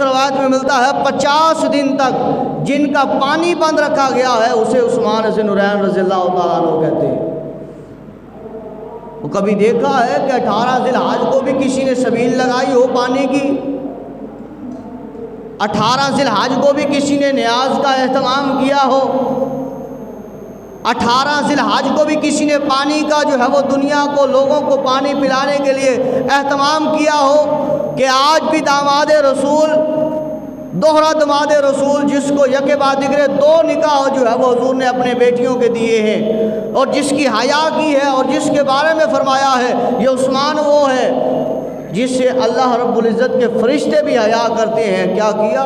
रवायत में मिलता है 50 दिन तक जिनका पानी बंद रखा गया है उसे उस्मान ज़ुन्नूरैन रज़ियल्लाहु ताला अन्हु कहते हैं। वो कभी देखा है कि 18 ज़िलहज को भी किसी ने सबील लगाई हो पानी की? 18 ज़िलहज को भी किसी ने न्याज का एहतमाम किया हो? 18 ज़िलहज को भी किसी ने पानी का जो है वो दुनिया को, लोगों को पानी पिलाने के लिए एहतमाम किया हो? कि आज भी दामाद रसूल, दोहरा दामाद रसूल, जिसको यके बाद दिगरे 2 निकाह जो है वो हुजूर ने अपने बेटियों के दिए हैं और जिसकी हया की है और जिसके बारे में फरमाया है ये उस्मान वो है जिससे अल्लाह रब्बुल इज़्ज़त के फरिश्ते भी हया करते हैं। क्या किया?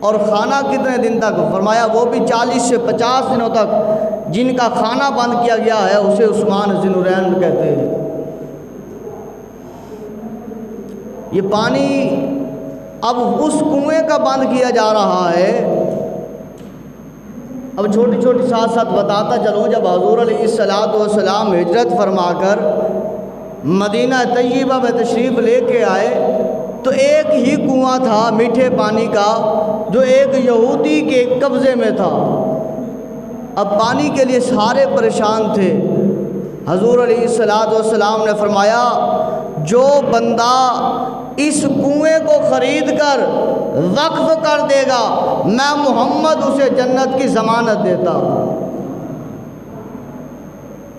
और खाना कितने दिन तक? फरमाया वो भी 40 से 50 दिनों तक जिनका खाना बंद किया गया है उसे उस्मान ज़ुन्नूरैन कहते हैं। ये पानी अब उस कुएं का बंद किया जा रहा है। अब छोटी छोटी साथ साथ बताता चलूँ, जब हुज़ूर अलैहिस्सलातु वस्सलाम हिजरत फरमाकर मदीना तय्यबा में तशरीफ़ लेके आए तो एक ही कुआं था मीठे पानी का जो एक यहूदी के कब्ज़े में था। अब पानी के लिए सारे परेशान थे। हुज़ूर अलैहिस्सलातु वस्सलाम ने फरमाया जो बंदा इस कुएं को ख़रीद कर वक्फ़ कर देगा मैं मोहम्मद उसे जन्नत की ज़मानत देता।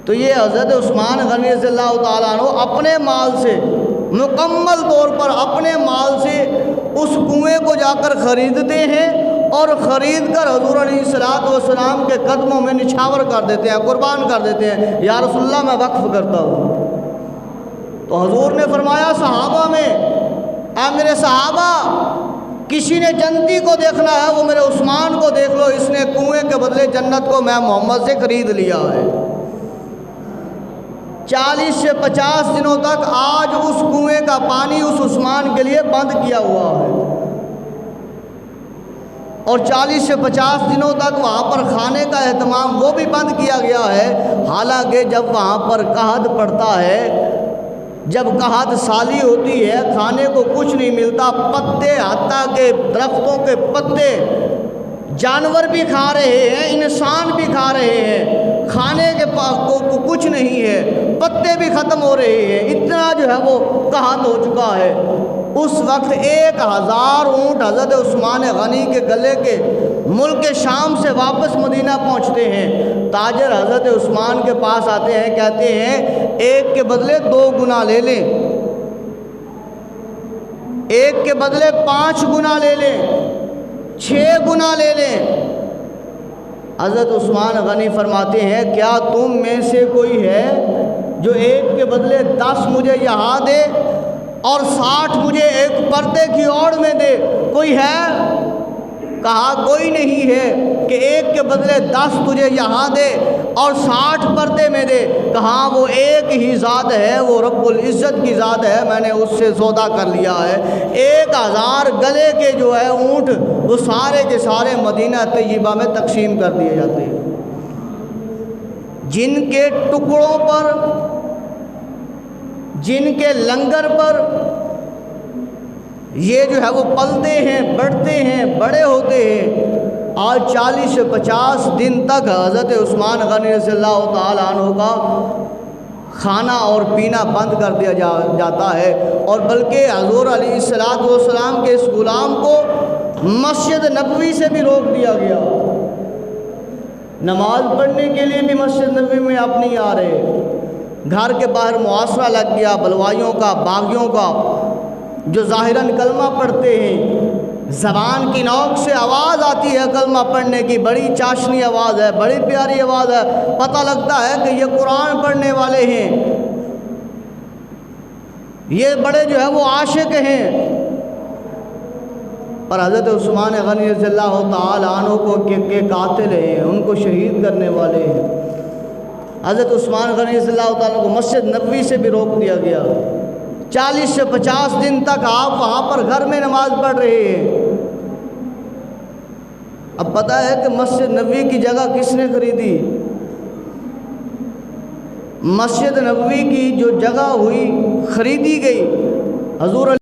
तो ये हज़रत उस्मान गनी रज़ियल्लाहु ताला अन्हु अपने माल से, मुकम्मल तौर पर अपने माल से उस कुएं को जाकर ख़रीदते हैं और ख़रीद कर हुज़ूर अलैहिस्सलातु वस्सलाम के कदमों में निछावर कर देते हैं, कुर्बान कर देते हैं। या रसूलल्लाह मैं वक्फ़ करता हूँ। तो हुज़ूर ने फरमाया सहाबा में, आ मेरे सहाबा, किसी ने जन्नती को देखना है वो मेरे उस्मान को देख लो, इसने कुएं के बदले जन्नत को मैं मोहम्मद से ख़रीद लिया है। 40 से 50 दिनों तक आज उस कुएं का पानी उस उस्मान के लिए बंद किया हुआ है और 40 से 50 दिनों तक वहाँ पर खाने का एहतमाम वो भी बंद किया गया है। हालांकि जब वहाँ पर कहत पड़ता है, जब कहत साली होती है, खाने को कुछ नहीं मिलता, पत्ते हत्ता के दरख्तों के पत्ते जानवर भी खा रहे हैं, इंसान भी खा रहे हैं, खाने के को कुछ नहीं है, पत्ते भी ख़त्म हो रहे हैं, इतना जो है वो कहत हो चुका है। उस वक्त 1000 ऊँट हज़रत उस्मान गनी के गले के मुल्क शाम से वापस मदीना पहुँचते हैं। ताजर हज़रत उस्मान के पास आते हैं, कहते हैं एक के बदले 2 गुना ले लें, एक के बदले 5 गुना ले लें, 6 गुना ले लें। हज़रत उस्मान गनी फरमाते हैं क्या तुम में से कोई है जो एक के बदले 10 मुझे यहाँ दे और 60 मुझे एक पर्दे की ओर में दे? कोई है? कहा कोई नहीं है। कि एक के बदले 10 तुझे यहाँ दे और 60 पर्दे में दे? कहा वो एक ही ज़ात है, वो रब्बुल इज़्ज़त की ज़ात है, मैंने उससे सौदा कर लिया है। 1000 गले के जो है ऊँट वो सारे के सारे मदीना तय्यबा में तकसीम कर दिए जाते हैं। जिनके टुकड़ों पर, जिनके लंगर पर ये जो है वो पलते हैं, बढ़ते हैं, बड़े होते हैं, आज 40 से 50 दिन तक हज़रत उस्मान गनी रज़ियल्लाहु ताला अन्हु का खाना और पीना बंद कर दिया जाता है। और बल्कि हुज़ूर अलैहिस्सलातु वस्सलाम के इस गुलाम को मस्जिद नबवी से भी रोक दिया गया। नमाज पढ़ने के लिए भी मस्जिद नबवी में आप नहीं आ रहे। घर के बाहर मुआसरा लग गया बलवाइयों का, बागियों का, जो ज़ाहिरन कलमा पढ़ते हैं, ज़बान की नोक से आवाज़ आती है कलमा पढ़ने की, बड़ी चाशनी आवाज़ है, बड़ी प्यारी आवाज़ है, पता लगता है कि ये कुरान पढ़ने वाले हैं, ये बड़े जो है वो आशिक हैं। पर हज़रत उस्मान गनी रज़ियल्लाहु ताला अन्हु को के कातिल हैं, उनको शहीद करने वाले हैं। हज़रत उस्मान गनी रज़ियल्लाहु ताला अन्हु को मस्जिद नबवी से भी रोक दिया गया। 40 से 50 दिन तक आप वहाँ पर घर में नमाज पढ़ रहे हैं। अब पता है कि मस्जिद नबवी की जगह किसने खरीदी? मस्जिद नबवी की जो जगह हुई खरीदी गई, हुज़ूर